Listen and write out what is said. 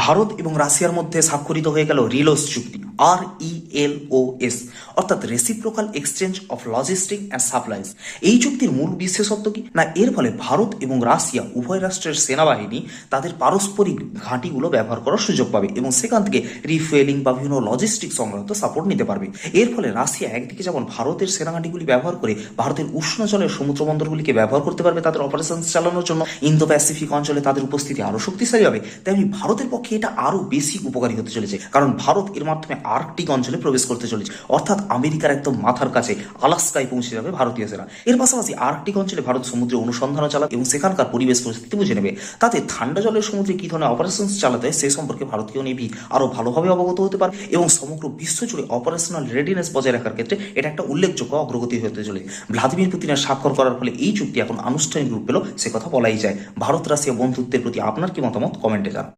ভারত এবং রাশিয়ার মধ্যে স্বাক্ষরিত হয়ে গেল রিলোস চুক্তি, RELOS, অর্থাৎ reciprocal exchange of logistic and supplies. এই চুক্তির মূল বিশেষত্ব কি না, এর ফলে ভারত এবং রাশিয়া উভয় রাষ্ট্রের সেনাবাহিনী তাদের পারস্পরিক ঘাঁটিগুলো ব্যবহার করার সুযোগ পাবে এবং সেখান থেকে রিফুয়েলিং বা বিভিন্ন লজিস্টিক সংক্রান্ত সাপোর্ট নিতে পারবে। এর ফলে রাশিয়া একদিকে যেমন ভারতের সেনাঘাঁটিগুলি ব্যবহার করে ভারতের উষ্ণ জলের সমুদ্র বন্দরগুলিকে ব্যবহার করতে পারবে তাদের অপারেশন চালানোর জন্য, ইন্দো প্যাসিফিক অঞ্চলে তাদের উপস্থিতি আরো শক্তিশালী হবে, তেমনি ভারতের পক্ষে এটা আরো বেশি উপকারী হতে চলেছে, কারণ ভারত এর মাধ্যমে আর্কটিক অঞ্চলে প্রবেশ করতে চলেছে, অর্থাৎ আমেরিকার একদম মাথার কাছে আলাস্কায় পৌঁছে যাবে ভারতীয় সেনা। এর পাশাপাশি আর্কটিক অঞ্চলে ভারত সমুদ্রে অনুসন্ধানও চালাবে এবং সেখানকার পরিবেশ পরিস্থিতি বুঝে নেবে, তাতে ঠান্ডা জলের সমুদ্রে কি ধরনের অপারেশন চালাতে হয় সে সম্পর্কে ভারতীয় নেভি আরো ভালোভাবে অবগত হতে পারে এবং সমগ্র বিশ্ব জুড়ে অপারেশনাল রেডিনেস বজায় রাখার ক্ষেত্রে এটা একটা উল্লেখযোগ্য অগ্রগতি হতে চলেছে। ভ্লাদিমির পুতিনের স্বাক্ষর করার ফলে এই চুক্তি এখন আনুষ্ঠানিক রূপ পেল, সে কথা বলাই যায়। ভারত রাশিয়া বন্ধুত্বের প্রতি আপনার কি মতামত, কমেন্টে জানান।